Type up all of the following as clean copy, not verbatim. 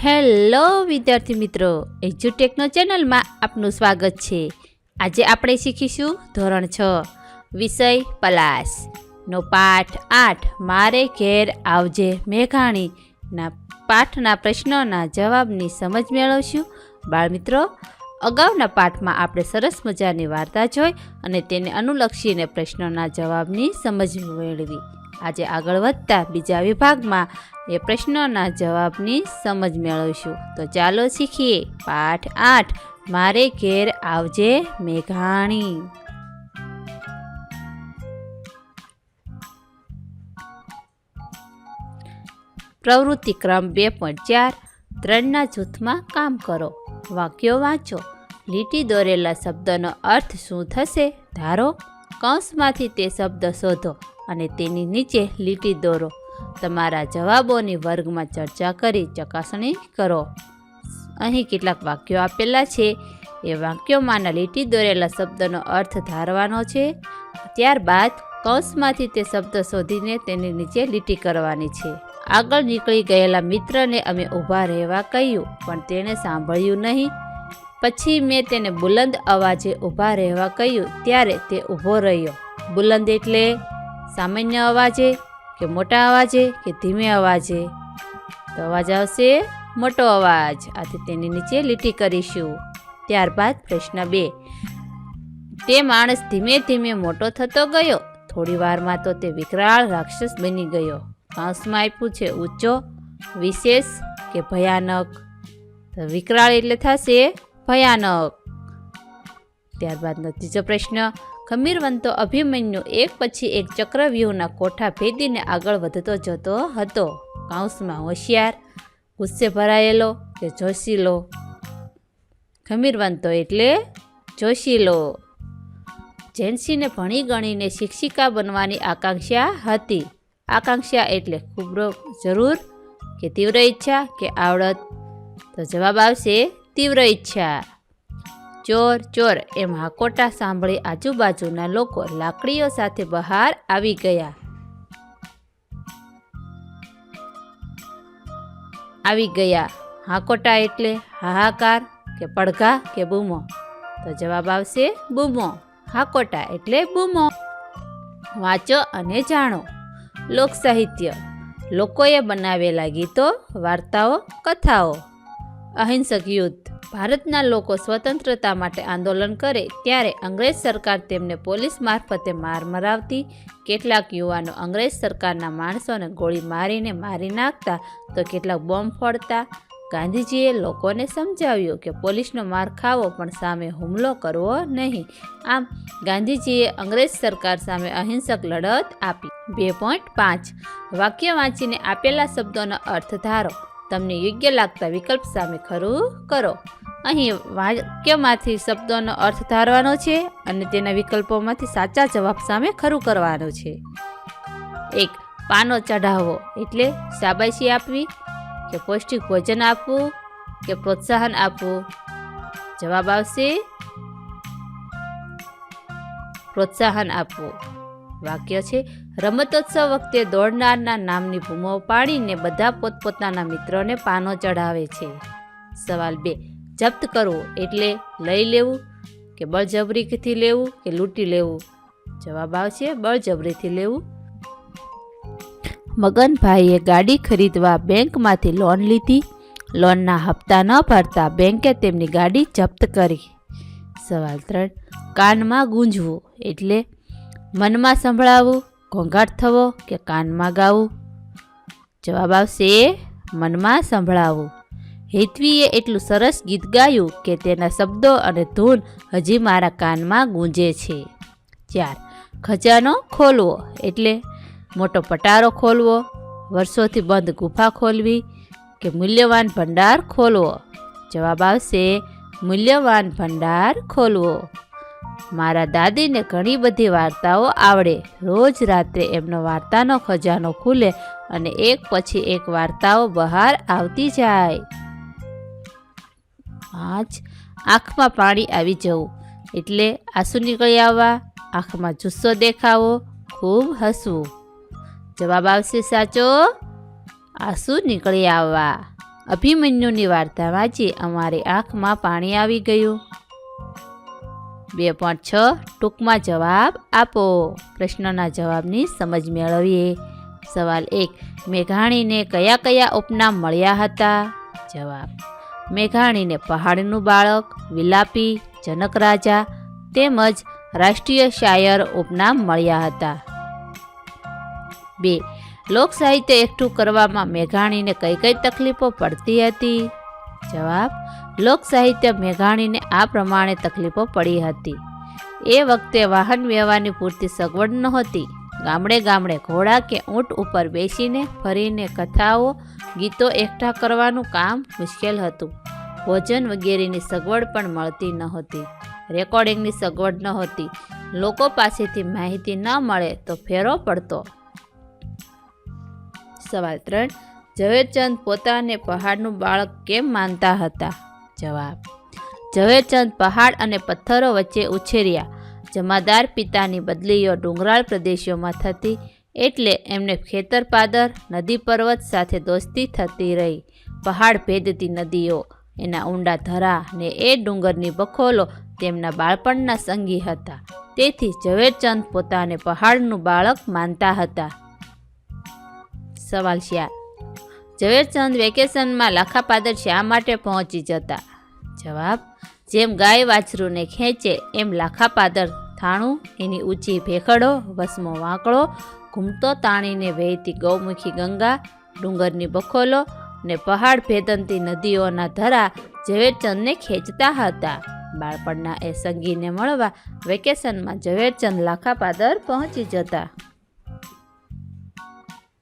Hello વિદ્યાર્થી મિત્રો, એજ્યુટેકનો ચેનલમાં આપનું સ્વાગત છે. આજે આપણે શીખીશું ધોરણ 6 વિષય પલાશનો પાઠ 8 મારે ઘેર આવજે મેઘાણીના પાઠના પ્રશ્નોના જવાબની સમજ મેળવશું. બાળમિત્રો, અગાઉના પાઠમાં આપણે સરસ મજાની વાર્તા જોઈ અને તેને અનુલક્ષીને પ્રશ્નોના જવાબની સમજ મેળવી. આજે આગળ વધતા બીજા વિભાગમાં એ પ્રશ્નોના જવાબની સમજ મેળવીશું. તો ચાલો શીખીએ પાઠ 8 મારે ઘેર આવજે મેઘાણી. પ્રવૃત્તિ ક્રમ 2.4 3ના જૂથમાં કામ કરો. વાક્યો વાંચો. લીટી દોરેલા શબ્દનો અર્થ શું થશે ધારો. કૌંસમાંથી તે શબ્દ શોધો અને તેની નીચે લીટી દોરો. તમારા જવાબોની વર્ગમાં ચર્ચા કરી ચકાસણી કરો. અહીં કેટલાક વાક્યો આપેલા છે. એ વાક્યોમાંના લીટી દોરેલા શબ્દનો અર્થ ધારવાનો છે. ત્યારબાદ કૌંસમાંથી તે શબ્દ શોધીને તેની નીચે લીટી કરવાની છે. આગળ નીકળી ગયેલા મિત્રને અમે ઊભા રહેવા કહ્યું, પણ તેણે સાંભળ્યું નહીં. પછી મેં તેને બુલંદ અવાજે ઊભા રહેવા કહ્યું, ત્યારે તે ઊભો રહ્યો. બુલંદ એટલે સામાન્ય અવાજે કે મોટા અવાજે કે ધીમે અવાજે? તો અવાજ આવશે મોટો અવાજ. આથી તેની નીચે લીટી કરીશું. ત્યારબાદ પ્રશ્ન 2. તે માણસ ધીમે ધીમે મોટો થતો ગયો. થોડી વારમાં તો તે વિકરાળ રાક્ષસ બની ગયો. કૌંસમાં આપ્યું છે ઊંચો, વિશેષ કે ભયાનક? તો વિકરાળ એટલે થશે ભયાનક. ત્યારબાદનો ત્રીજો પ્રશ્ન. ખમીરવંતો અભિમન્યુ એક પછી એક ચક્રવ્યૂહના કોઠા ભેદીને આગળ વધતો જતો હતો. કૌંસમાં હોશિયાર, ગુસ્સે ભરાયેલો કે જોશીલો? ખમીરવંતો એટલે જોશીલો. જેન્સીને ભણી ગણીને શિક્ષિકા બનવાની આકાંક્ષા હતી. આકાંક્ષા એટલે ખૂબ જરૂર કે તીવ્ર ઈચ્છા કે આવડત? તો જવાબ આવશે તીવ્ર ઈચ્છા. ચોર ચોર એમ હાકોટા સાંભળી આજુબાજુના લોકો લાકડીઓ સાથે બહાર આવી ગયા. હાકોટા એટલે હાહાકાર કે પડઘા કે બૂમો? તો જવાબ આવશે બૂમો. હાકોટા એટલે બૂમો. વાંચો અને જાણો. લોક સાહિત્ય. લોકોએ બનાવેલા ગીતો, વાર્તાઓ, કથાઓ. અહિંસક યુદ્ધ. ભારતના લોકો સ્વતંત્રતા માટે આંદોલન કરે ત્યારે અંગ્રેજ સરકાર તેમને પોલીસ મારફતે માર મરાવતી. કેટલાક યુવાનો અંગ્રેજ સરકારના માણસોને ગોળી મારીને મારી નાખતા તો કેટલાક બોમ્બ ફોડતા. ગાંધીજીએ લોકોને સમજાવ્યું કે પોલીસનો માર ખાવો પણ સામે હુમલો કરવો નહીં. આમ ગાંધીજીએ અંગ્રેજ સરકાર સામે અહિંસક લડત આપી. 2.5 વાક્ય વાંચીને આપેલા શબ્દોનો અર્થ ધારો. તમને યોગ્ય લાગતા વિકલ્પ સામે ખરું કરો. અહીં વાક્યમાંથી શબ્દોનો અર્થ ધારવાનો છે અને તેના વિકલ્પોમાંથી સાચા જવાબ સામે ખરું કરવાનું છે. 1. પાનો ચઢાવવો એટલે શાબાશી આપવી કે પૌષ્ટિક ભોજન આપવું કે પ્રોત્સાહન આપવું? જવાબ આવશે પ્રોત્સાહન આપવું. વાક્ય છે રમતોત્સવ વખતે દોડનારના નામની બૂમો પાડીને બધા પોતપોતાના મિત્રોને પાનો ચઢાવે છે. સવાલ 2. જપ્ત કરવું એટલે લઈ લેવું કે બળજબરીથી લેવું કે લૂંટી લેવું? જવાબ આવશે બળજબરીથી લેવું. મગનભાઈએ ગાડી ખરીદવા બેંકમાંથી લોન લીધી. લોનના હપ્તા ન ભરતા બેંકે તેમની ગાડી જપ્ત કરી. સવાલ 3. કાનમાં ગૂંજવું એટલે મનમાં સંભળાવવું, ઘોંઘાટ થવો કે કાનમાં ગાવું? જવાબ આવશે મનમાં સંભળાવવું. હેતવીએ એટલું સરસ ગીત ગાયું કે તેના શબ્દો અને ધૂન હજી મારા કાનમાં ગૂંજે છે. 4. ખજાનો ખોલવો એટલે મોટો પટારો ખોલવો, વર્ષોથી બંધ ગુફા ખોલવી કે મૂલ્યવાન ભંડાર ખોલવો? જવાબ આવશે મૂલ્યવાન ભંડાર ખોલવો. મારા દાદીને ઘણી બધી વાર્તાઓ આવડે. રોજ રાત્રે એમનો વાર્તાનો ખજાનો ખુલે અને એક પછી એક વાર્તાઓ બહાર આવતી જાય. 5. આંખમાં પાણી આવી જવું એટલે આંસુ નીકળી આવવા, આંખમાં જુસ્સો દેખાવો, ખૂબ હસવું? જવાબ આવશે સાચો આંસુ નીકળી આવવા. અભિમન્યુની વાર્તા વાંચી અમારી આંખમાં પાણી આવી ગયું. 2.6 ટૂંકમાં જવાબ આપો. પ્રશ્નના જવાબની સમજ મેળવીએ. સવાલ 1. મેઘાણીને કયા કયા ઉપનામ મળ્યા હતા? જવાબ: મેઘાણીને પહાડનું બાળક, વિલાપી, જનક રાજા તેમજ રાષ્ટ્રીય શાયર ઉપનામ મળ્યા હતા. 2. લોક સાહિત્ય એકઠું કરવામાં મેઘાણીને કઈ કઈ તકલીફો પડતી હતી? જવાબ: લોક સાહિત્ય મેઘાણીને આ પ્રમાણે તકલીફો પડી હતી. એ વખતે વાહન વ્યવહારની પૂરતી સગવડ નહોતી. ગામડે ગામડે ઘોડા કે ઊંટ ઉપર બેસીને ફરીને કથાઓ, ગીતો એકઠા કરવાનું કામ મુશ્કેલ હતું. ભોજન વગેરેની સગવડ પણ મળતી નહોતી. રેકોર્ડિંગની સગવડ નહોતી. લોકો પાસેથી માહિતી ન મળે તો ફેરો પડતો. સવાલ 3. ઝવેરચંદ પોતાને પહાડનું બાળક કેમ માનતા હતા? જવાબ: ઝવેરચંદ પહાડ અને પથ્થરો વચ્ચે ઉછેર્યા. જમાદાર પિતાની બદલીઓ ડુંગરાળ પ્રદેશોમાં થતી એટલે એમને ખેતરપાદર, નદી પર્વત સાથે દોસ્તી થતી રહી. પહાડ ભેદતી નદીઓ, એના ઊંડા ધરા ને એ ડુંગરની બખોલો તેમના બાળપણના સંગી હતા. તેથી ઝવેરચંદ પોતાને પહાડનું બાળક માનતા હતા. સવાલ 4. ઝવેરચંદ વેકેશનમાં લાખાપાદર શા માટે પહોંચી જતા? જવાબ: જેમ ગાય વાછરૂને ખેંચે એમ લાખાપાદર થાણું, એની ઊંચી ભેખડો, વસમો વાંકડો, ઘૂમતો તાણીને વહેતી ગૌમુખી ગંગા, ડુંગરની બખોલો ને પહાડ ભેદંતી નદીઓના ધરા ઝવેરચંદને ખેંચતા હતા. બાળપણના એ સંગીને મળવા વેકેશનમાં ઝવેરચંદ લાખાપાદર પહોંચી જતા.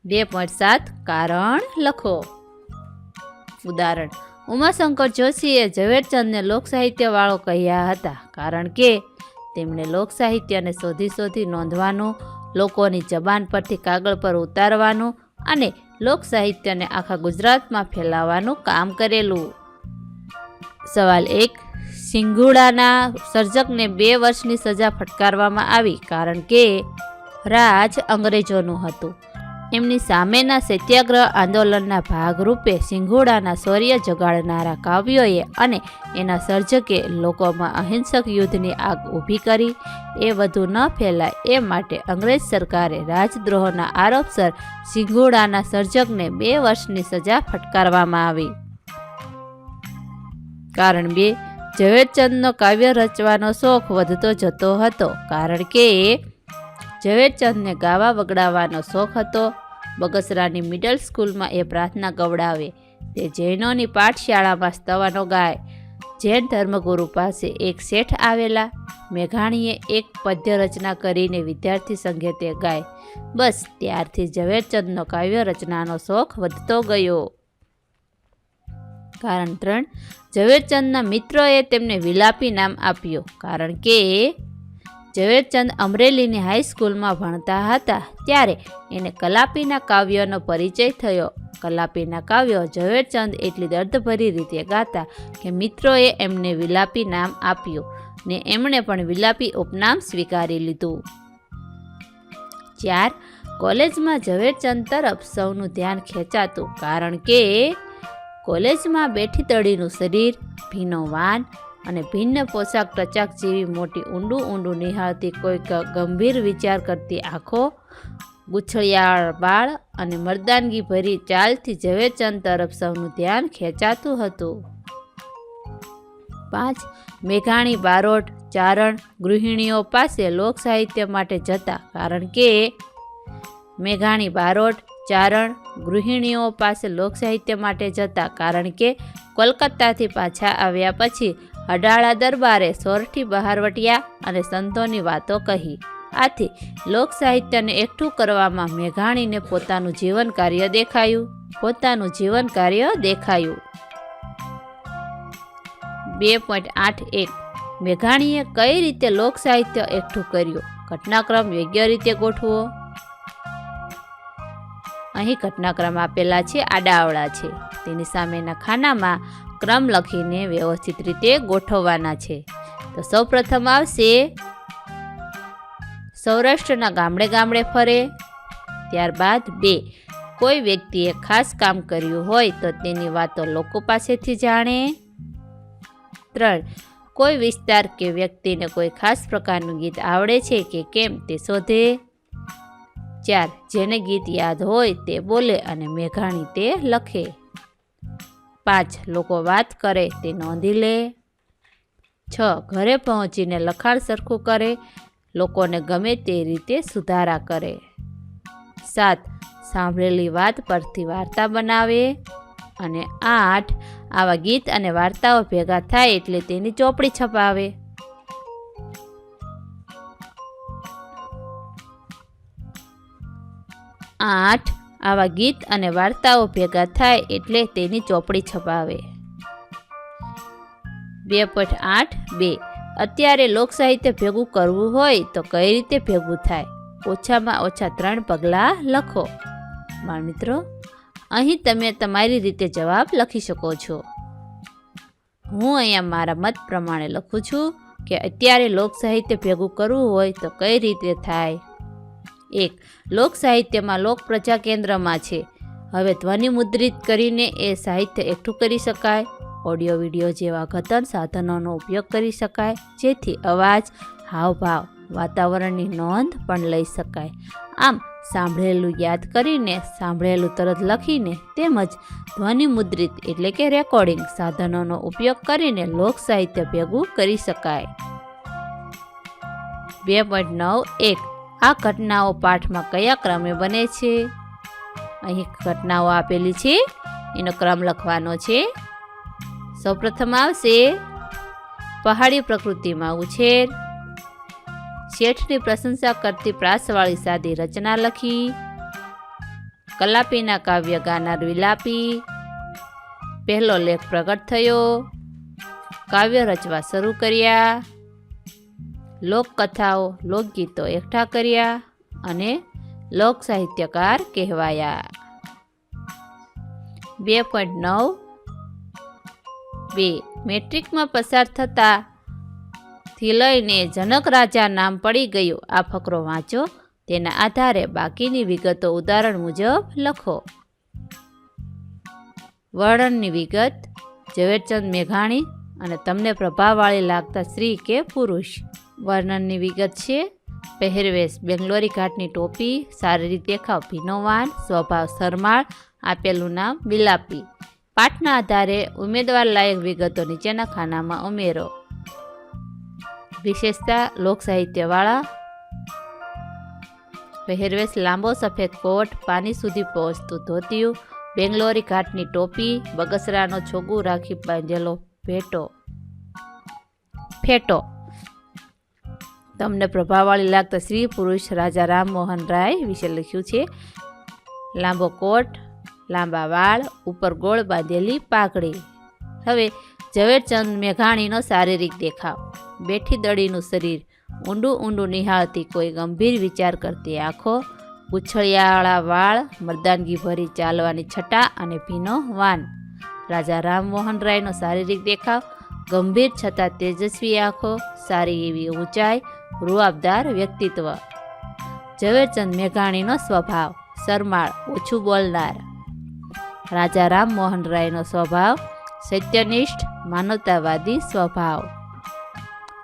2.7 કારણ લખો. ઉદાહરણ: ઉમાશંકર જોશીએ ઝવેરચંદને લોકસાહિત્યવાળો કહ્યા હતા કારણ કે તેમણે લોકસાહિત્યને શોધી શોધી નોંધવાનું, લોકોની જબાન પરથી કાગળ પર ઉતારવાનું અને લોકસાહિત્યને આખા ગુજરાતમાં ફેલાવવાનું કામ કરેલું. સવાલ 1. સિંઘુડાના સર્જકને 2 વર્ષની સજા ફટકારવામાં આવી કારણ કે રાજ અંગ્રેજોનું હતું. એમની સામેના સત્યાગ્રહ આંદોલનના ભાગરૂપે સિંઘુડાના શૌર્ય જગાડનારા કાવ્યોએ અને એના સર્જકે લોકોમાં અહિંસક યુદ્ધની આગ ઊભી કરી. એ વધુ ન ફેલાય એ માટે અંગ્રેજ સરકારે રાજદ્રોહના આરોપસર સિંઘુડાના સર્જકને 2 વર્ષની સજા ફટકારવામાં આવી. કારણ 2. ઝવેરચંદનો કાવ્ય રચવાનો શોખ વધતો જતો હતો કારણ કે ઝવેરચંદને ગાવા વગડાવવાનો શોખ હતો. બગસરાની મિડલ સ્કૂલમાં એ પ્રાર્થના ગવડાવે. તે જૈનોની પાઠશાળામાં સ્તવનો ગાય. જૈન ધર્મગુરુ પાસે એક શેઠ આવેલા. મેઘાણીએ એક પદ્ય રચના કરીને વિદ્યાર્થી સંઘે તે ગાય. બસ ત્યારથી ઝવેરચંદનો કાવ્ય રચનાનો શોખ વધતો ગયો. કારણ 3. ઝવેરચંદના મિત્રોએ તેમને વિલાપી નામ આપ્યું કારણ કે ઝવેરચંદ અમરેલીની હાઈસ્કૂલમાં ભણતા હતા ત્યારે એને કલાપીના કાવ્યોનો પરિચય થયો. કલાપીના કાવ્યો ઝવેરચંદ એટલી દર્દભરી રીતે ગાતા કે મિત્રોએ એમને વિલાપી નામ આપ્યું ને એમણે પણ વિલાપી ઉપનામ સ્વીકારી લીધું. 4. કોલેજમાં ઝવેરચંદ તરફ સૌનું ધ્યાન ખેંચાતું કારણ કે કોલેજમાં બેઠી તળીનું શરીર, ભીનો વાન અને ભિન્ન પોશાક ટચાક જેવી મોટી ઊંડું ઊંડું નિહાળતી કોઈક ગંભીર વિચાર કરતી આંખો, ગુછળિયાળ બાળ અને મર્દાનગી ભરી ચાલથી ઝવેરચંદ તરફ સૌનું ધ્યાન ખેંચાતું હતું. 5. મેઘાણી બારોટ, ચારણ, ગૃહિણીઓ પાસે લોક સાહિત્ય માટે જતા કારણ કે મેઘાણી બારોટ, ચારણ, ગૃહિણીઓ પાસે લોક સાહિત્ય માટે જતા કારણ કે કોલકાતાથી પાછા આવ્યા પછી અડાળા દરબારે સોરઠી બહારવટિયા અને સંતોની વાતો કહી. આથી લોક સાહિત્યને એકઠું કરવામાં મેઘાણીને પોતાનું જીવન કાર્ય દેખાયું. 2.8.1 મેઘાણીએ કઈ રીતે લોક સાહિત્ય એકઠું કર્યું? ઘટનાક્રમ યોગ્ય રીતે ગોઠવો. અહીં ઘટનાક્રમ આપેલા છે, આડાઅવળા છે. તેની સામેના ખાનામાં ક્રમ લખીને વ્યવસ્થિત રીતે ગોઠવવાના છે. તો સૌપ્રથમ આવશે સૌરાષ્ટ્રના ગામડે ગામડે ફરે. ત્યારબાદ 2 કોઈ વ્યક્તિએ ખાસ કામ કર્યું હોય તો તેની વાતો લોકો પાસેથી જાણે. 3. કોઈ વિસ્તાર કે વ્યક્તિને કોઈ ખાસ પ્રકારનું ગીત આવડે છે કે કેમ તે શોધે. 4. જેને ગીત યાદ હોય તે બોલે અને મેઘાણી તે લખે. 5. લોકો વાત કરે તે નોંધી લે. 6. ઘરે પહોંચીને લખાણ સરખું કરે, લોકોને ગમે તે રીતે સુધારા કરે. 7. સાંભળેલી વાત પરથી વાર્તા બનાવે. અને 8. આવા ગીત અને વાર્તાઓ ભેગા થાય એટલે તેની ચોપડી છપાવે. 8. આવા ગીત અને વાર્તાઓ ભેગા થાય એટલે તેની ચોપડી છપાવે. 2.8.2 અત્યારે લોકસાહિત્ય ભેગું કરવું હોય તો કઈ રીતે ભેગું થાય? ઓછામાં ઓછા 3 પગલાં લખો. બાળમિત્રો, અહીં તમે તમારી રીતે જવાબ લખી શકો છો. હું અહીંયા મારા મત પ્રમાણે લખું છું કે અત્યારે લોકસાહિત્ય ભેગું કરવું હોય તો કઈ રીતે થાય. 1. લોકસાહિત્યમાં લોકપ્રજા કેન્દ્રમાં છે. હવે ધ્વનિ મુદ્રિત કરીને એ સાહિત્ય એકઠું કરી શકાય. ઓડિયો વિડીયો જેવા ઘતન સાધનોનો ઉપયોગ કરી શકાય, જેથી અવાજ, હાવભાવ, વાતાવરણની નોંધ પણ લઈ શકાય. આમ સાંભળેલું યાદ કરીને, સાંભળેલું તરત લખીને તેમજ ધ્વનિ મુદ્રિત એટલે કે રેકોર્ડિંગ સાધનોનો ઉપયોગ કરીને લોકસાહિત્ય ભેગું કરી શકાય. 2.9.1 આ ઘટનાઓ પાઠમાં કયા ક્રમે બને છે? અહીં ઘટનાઓ આપેલી છે, એનો ક્રમ લખવાનો છે. સૌપ્રથમ આવશે પહાડી પ્રકૃતિમાં ઉછેર. શેઠની પ્રશંસા કરતી પ્રાસવાળી સાદી રચના લખી. કલાપીના કાવ્ય ગાનાર વિલાપી. પહેલો લેખ પ્રગટ થયો. કાવ્ય રચવા શરૂ કર્યા. લોકકથાઓ, લોકગીતો એકઠા કર્યા અને લોક સાહિત્યકાર કહેવાયા. 2.9.2 મેટ્રિકમાં પસાર થતા થી લઈને જનક રાજા નામ પડી ગયું આ ફકરો વાંચો. તેના આધારે બાકીની વિગતો ઉદાહરણ મુજબ લખો. વર્ણનની વિગત: ઝવેરચંદ મેઘાણી અને તમને પ્રભાવવાળી લાગતા સ્ત્રી કે પુરુષ. વર્ણનની વિગત છે: પહેરવેશ બેંગ્લોરી ઘાટની ટોપી, શારીરિક દેખાવ ભીનોવાન, સ્વભાવ શરમાળ, આપેલું નામ વિલાપી. પાઠના આધારે ઉમેદવાર લાયક વિગતો નીચેના ખાનામાં ઉમેરો. વિશેષતા: લોકસાહિત્યવાળા. પહેરવેશ લાંબો સફેદ કોટ, પાની સુધી પહોંચતું ધોતિયું, બેંગ્લોરી ઘાટની ટોપી, બગસરાનો છોગું રાખી બાંધેલો ફેટો. તમને પ્રભાવવાળી લાગતા સ્ત્રી પુરુષ રાજા રામમોહન રાય વિશે લખ્યું છે. લાંબો કોટ, લાંબા વાળ, ઉપર ગોળ બાંધેલી પાઘડી. હવે ઝવેરચંદ મેઘાણીનો શારીરિક દેખાવ: બેઠી દડીનું શરીર, ઊંડું ઊંડું નિહાળતી કોઈ ગંભીર વિચાર કરતી આંખો, પૂંછડિયાળા વાળ, મર્દાનગી ભરી ચાલવાની છટા અને ભીનો વાન. રાજા રામમોહન રાયનો શારીરિક દેખાવ: ગંભીર છતાં તેજસ્વી આંખો, સારી એવી ઊંચાઈ, રૂઆબદાર વ્યક્તિત્વ. ઝવેરચંદ મેઘાણીનો સ્વભાવ: શરમાળ, ઓછું બોલનાર. રાજા રામમોહન રાયનો સ્વભાવ: સત્યનિષ્ઠ, માનવતાવાદી સ્વભાવ.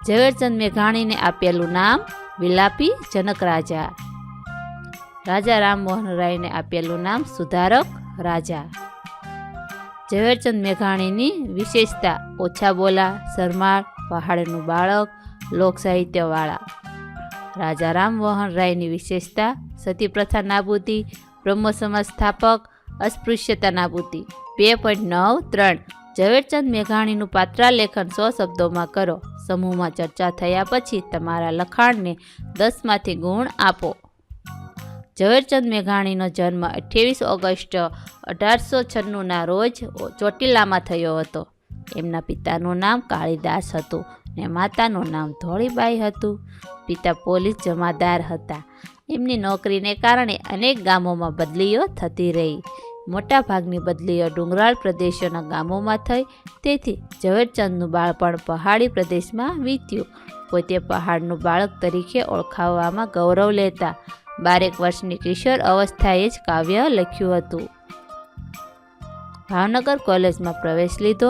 ઝવેરચંદ મેઘાણીને આપેલું નામ વિલાપી જનક રાજા. રાજા રામમોહન રાયને આપેલું નામ સુધારક રાજા. ઝવેરચંદ મેઘાણીની વિશેષતા: ઓછા બોલા, શરમાળ, પહાડનું બાળક, લોકસાહિત્યવાળા. રાજા રામમોહન રાયની વિશેષતા: સતી પ્રથા નાબૂદી, બ્રહ્મ સમાજ સ્થાપક, અસ્પૃશ્યતા નાબૂદી. 2.9.3 ઝવેરચંદ મેઘાણીનું પાત્રાલેખન 100 શબ્દોમાં કરો. સમૂહમાં ચર્ચા થયા પછી તમારા લખાણને 10માંથી ગુણ આપો. ઝવેરચંદ મેઘાણીનો જન્મ 28 ઓગસ્ટ 1896ના રોજ ચોટીલામાં થયો હતો. એમના પિતાનું નામ કાળીદાસ હતું ને માતાનું નામ ધોળીબાઈ હતું. પિતા પોલીસ જમાદાર હતા. એમની નોકરીને કારણે અનેક ગામોમાં બદલીઓ થતી રહી. મોટાભાગની બદલીઓ ડુંગરાળ પ્રદેશોના ગામોમાં થઈ. તેથી ઝવેરચંદનું બાળપણ પહાડી પ્રદેશમાં વીત્યું. પોતે પહાડનું બાળક તરીકે ઓળખાવવામાં ગૌરવ લેતા. 12 વર્ષની કિશોર અવસ્થાએ જ કાવ્ય લખ્યું હતું. ભાવનગર કોલેજમાં પ્રવેશ લીધો.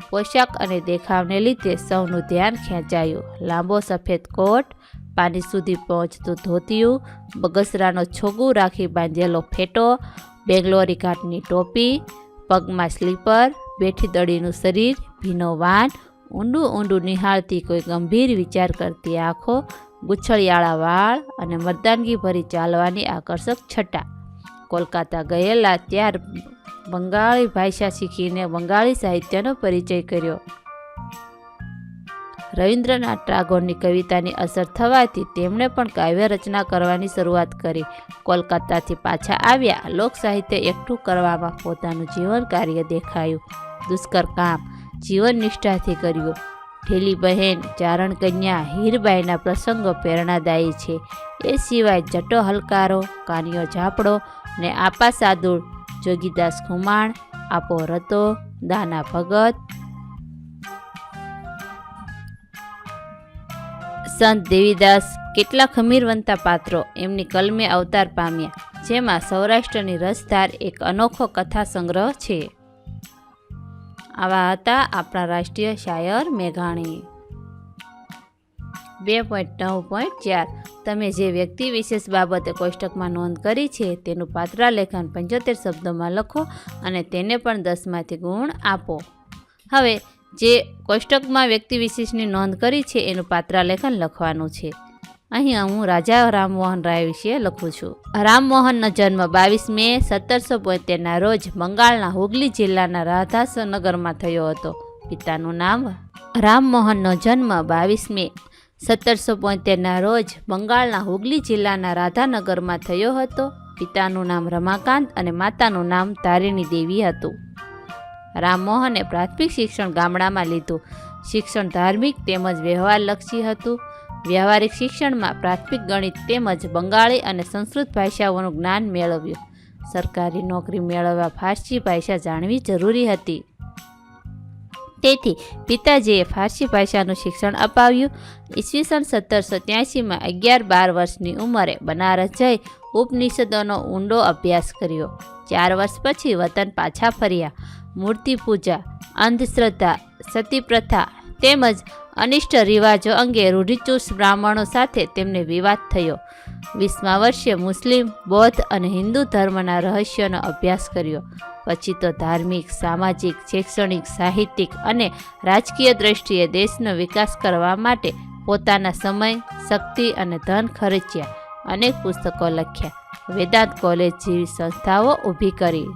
પોશાક અને દેખાવને લીધે સૌનું ધ્યાન ખેંચાયું. લાંબો સફેદ કોટ, પાની સુધી પહોંચતું ધોતિયું, બગસરાનો છોગું રાખી બાંધેલો ફેટો, બેંગ્લોરી ઘાટની ટોપી, પગમાં સ્લીપર, બેઠી દડીનું શરીર, ભીનો વાન, ઊંડું ઊંડું નિહાળતી કોઈ ગંભીર વિચાર કરતી આંખો, ગુછળિયાળા વાળ અને મર્દાનગી ભરી ચાલવાની આકર્ષક છટા. કોલકાતા ગયેલા ત્યાર બંગાળી ભાષા શીખીને બંગાળી સાહિત્યનો પરિચય કર્યો. રવિન્દ્રનાથ ટાગોરની કવિતાની અસર થવાથી તેમણે પણ કાવ્ય રચના કરવાની શરૂઆત કરી. કોલકાતાથી પાછા આવ્યા. લોક સાહિત્ય એકઠું કરવામાં પોતાનું જીવન કાર્ય દેખાયું. દુષ્કર કામ જીવન નિષ્ઠાથી કર્યું. ઢેલી બહેન, ચારણ કન્યા, હીરબાઈના પ્રસંગો પ્રેરણાદાયી છે. એ સિવાય જટો હલકારો, કાનિયો ઝાપડો ને આપા સાદુળ, જોગીદાસ ખુમાણ, આપો રતો, દાના ભગત, સંત દેવીદાસ, કેટલા ખમીરવંતા પાત્રો એમની કલમે અવતાર પામ્યા, જેમાં સૌરાષ્ટ્રની રસધાર એક અનોખો કથા સંગ્રહ છે. આવા હતા આપણા રાષ્ટ્રીય શાયર મેઘાણી. 2.9.4 તમે જે વ્યક્તિ વિશેષ બાબતે કોષ્ટકમાં નોંધ કરી છે તેનું પાત્રાલેખન 75 શબ્દોમાં લખો અને તેને પણ 10માંથી ગુણ આપો. હવે જે કોષ્ટકમાં વ્યક્તિ વિશેષની નોંધ કરી છે એનું પાત્રાલેખન લખવાનું છે. અહીં હું રાજા રામમોહન રાય વિશે લખું છું. રામમોહનનો જન્મ 22 મે 1772ના રોજ બંગાળના હુગલી જિલ્લાના રાધાસનગરમાં થયો હતો. પિતાનું નામ રામમોહનનો જન્મ 22 મે 1772ના રોજ બંગાળના હુગલી જિલ્લાના રાધાનગરમાં થયો હતો. પિતાનું નામ રમાકાંત અને માતાનું નામ તારિણી દેવી હતું. રામમોહને પ્રાથમિક શિક્ષણ ગામડામાં લીધું. શિક્ષણ ધાર્મિક તેમજ વ્યવહારલક્ષી હતું. વ્યવહારિક શિક્ષણમાં પ્રાથમિક ગણિત તેમજ બંગાળી અને સંસ્કૃત ભાષાઓનું જ્ઞાન મેળવ્યું. સરકારી નોકરી મેળવવા ફારસી ભાષા જાણવી જરૂરી હતી. તેથી પિતાજીએ ફારસી ભાષાનું શિક્ષણ અપાવ્યું. ઈસવીસન 1783માં 11-12 વર્ષની ઉંમરે બનારસ જઈ ઉપનિષદોનો ઊંડો અભ્યાસ કર્યો. 4 વર્ષ પછી વતન પાછા ફર્યા. મૂર્તિ પૂજા, અંધશ્રદ્ધા, સતી પ્રથા તેમજ અનિષ્ટ રિવાજો અંગે રૂઢિચુસ્ત બ્રાહ્મણો સાથે તેમને વિવાદ થયો. 20મા વર્ષે મુસ્લિમ, બૌદ્ધ અને હિન્દુ ધર્મના રહસ્યોનો અભ્યાસ કર્યો. પછી તો ધાર્મિક, સામાજિક, શૈક્ષણિક, સાહિત્યિક અને રાજકીય દ્રષ્ટિએ દેશનો વિકાસ કરવા માટે પોતાના સમય, શક્તિ અને ધન ખર્ચ્યા. અનેક પુસ્તકો લખ્યા. વેદાંત કોલેજ જેવી સંસ્થાઓ ઊભી કરી.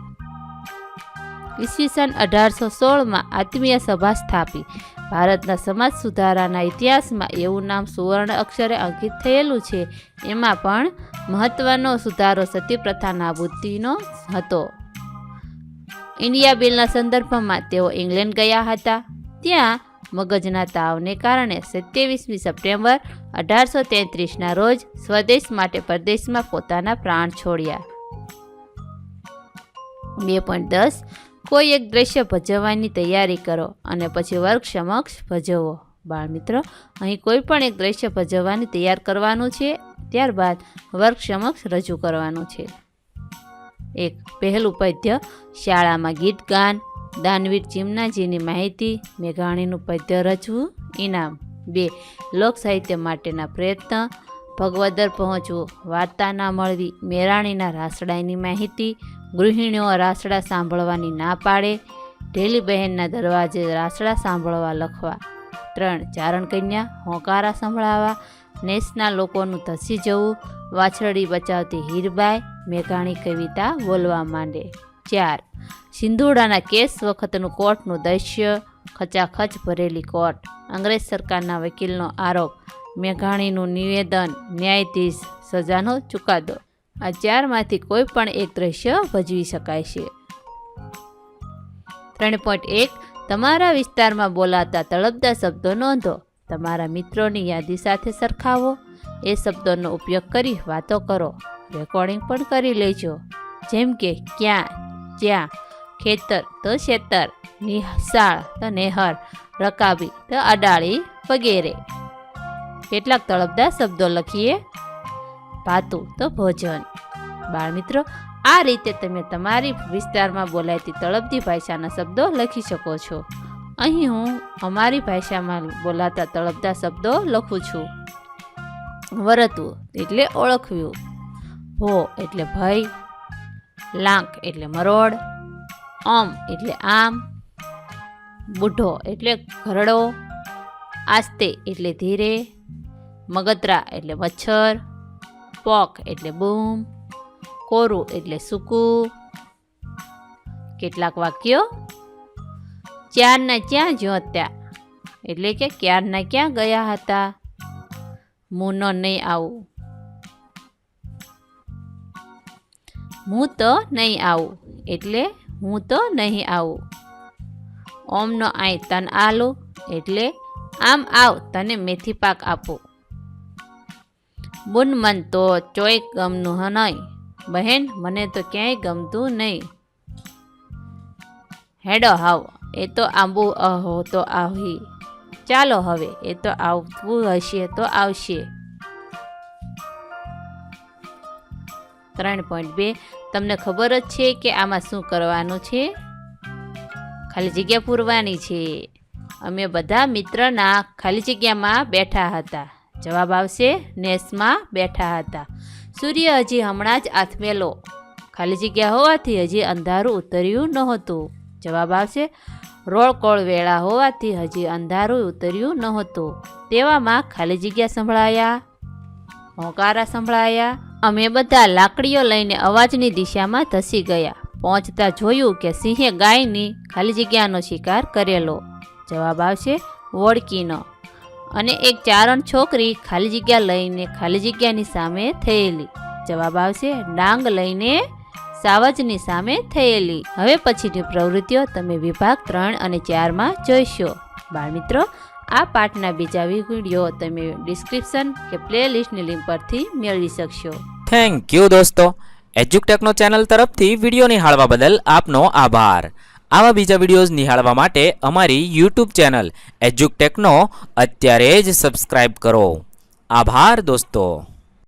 ઈસવીસન 1816માં આત્મીય સભા સ્થાપી. ભારતના સમાજ સુધારાના ઇતિહાસમાં એવું નામ સુવર્ણ અક્ષરે અંકિત થયેલું છે. એમાં પણ મહત્વનો સુધારો સતી પ્રથા નાબૂદીનો હતો. ઇન્ડિયા બિલના સંદર્ભમાં તેઓ ઇંગ્લેન્ડ ગયા હતા. ત્યાં મગજના તાવને કારણે 27મી સપ્ટેમ્બર 1833ના રોજ સ્વદેશ માટે પરદેશમાં પોતાના પ્રાણ છોડ્યા. 2.10 કોઈ એક દ્રશ્ય ભજવવાની તૈયારી કરો અને પછી વર્ગ સમક્ષ ભજવો. બાળમિત્રો, અહીં કોઈ પણ એક દ્રશ્ય ભજવવાની તૈયાર કરવાનું છે. ત્યારબાદ વર્ગ સમક્ષ રજૂ કરવાનું છે. 1. પહેલું પદ્ય શાળામાં ગીત ગાન. દાનવીર ચીમનાજીની માહિતી. મેઘાણીનું પદ્ય રચવું. ઇનામ. 2. લોક સાહિત્ય માટેના પ્રયત્ન. ભગવદર પહોંચવું. વાર્તા ના મળવી. મેરાણીના રાસડાની માહિતી. ગૃહિણીઓ રાસડા સાંભળવાની ના પાડે. ઢેલી બહેનના દરવાજે રાસડા સાંભળવા લખવા. 3. ચારણ કન્યા હોંકારા સંભળાવા. નેસના લોકોનું ધસી જવું. વાછરડી બચાવતી હીરબાઈ. મેઘાણી કવિતા બોલવા માંડે. 4. સિંધુડાના કેસ વખતનું કોર્ટનું દ્રશ્ય. ખચાખચ ભરેલી કોર્ટ. અંગ્રેજ સરકારના વકીલનો આરોપ. મેઘાણીનું નિવેદન. ન્યાયાધીશ સજાનો ચુકાદો. આ 4માંથી કોઈ પણ એક દ્રશ્ય ભજવી શકાય છે. 3.1 તમારા વિસ્તારમાં બોલાતા તળપદા શબ્દો નોંધો. તમારા મિત્રોની યાદી સાથે સરખાવો. એ શબ્દોનો ઉપયોગ કરી વાતો કરો. રેકોર્ડિંગ પણ કરી લેજો. જેમ કે ક્યાં, જ્યાં, ખેતર તો શેતર, નિશાળ તો નેહર, રકાબી તો અડાળી વગેરે. કેટલાક તળપદા શબ્દો લખીએ. ભાતું તો ભોજન. બાળમિત્રો, આ રીતે તમે તમારી વિસ્તારમાં બોલાતી તળપદી ભાષાના શબ્દો લખી શકો છો. અહીં હું અમારી ભાષામાં બોલાતા તળપદા શબ્દો લખું છું. વરતવું એટલે ઓળખવું, ભો એટલે ભય, લાંક એટલે મરોડ, એટલે આમ, બુઢો એટલે ઘરડો, આસ્તે એટલે ધીરે, મગતરા એટલે મચ્છર, પોક એટલે બૂમ, કોરું એટલે સૂકું. કેટલાક વાક્યો: ચારના ક્યાં જ્યોત્યા એટલે કે ક્યારના ક્યાં ગયા હતા. મું ન નહીં આવું, હું તો નહીં આવું એટલે હું તો નહીં આવું. ઓમનો આય તન આલું એટલે આમ આવ તને મેથી પાક આપું. બુન મન તો ચોય ગમનું નહીં, બહેન મને તો ક્યાંય ગમતું નહીં. હેડો હાવ એ તો આંબુ અહો તો આવી, ચાલો હવે એ તો આવતું હશે તો આવશે. 3.2 તમને ખબર જ છે કે આમાં શું કરવાનું છે? ખાલી જગ્યા પૂરવાની છે. અમે બધા મિત્રના ખાલી જગ્યામાં બેઠા હતા. જવાબ આવશે નેસમાં બેઠા હતા. સૂર્ય હજી હમણાં જ આથમેલો, ખાલી જગ્યા હોવાથી હજી અંધારું ઉતર્યું નહોતું. જવાબ આવશે રોળકોળ વેળા હોવાથી હજી અંધારું ઉતર્યું નહોતું. તેવામાં ખાલી જગ્યા સંભળાયા, હોંકારા સંભળાયા. અમે બધા લાકડીઓ લઈને અવાજની દિશામાં ધસી ગયા. પહોંચતા જોયું કે સિંહે ગાયની ખાલી જગ્યાનો શિકાર કરેલો. જવાબ આવશે વોળકીનો. અને એક ચારણ છોકરી ખાલી જગ્યા લઈને ખાલી જગ્યાની સામે થયેલી. જવાબ આવશે ડાંગ લઈને સાવજની સામે થયેલી. હવે પછીની પ્રવૃત્તિઓ તમે વિભાગ 3 અને 4માં જોઈશો. બાળમિત્રો, આ પાઠના બીજા વિડીયો તમે ડિસ્ક્રિપ્શન કે પ્લેલિસ્ટની લિંક પરથી મેળવી શકશો. થેન્ક યુ દોસ્તો. એજ્યુકટેકનો ચેનલ તરફથી વિડીયો નિહાળવા બદલ આપનો આભાર. આવા બીજા વિડીયોઝ નિહાળવા માટે અમારી યુટ્યુબ ચેનલ એજ્યુકટેકનો અત્યારે જ સબસ્ક્રાઇબ કરો. આભાર દોસ્તો.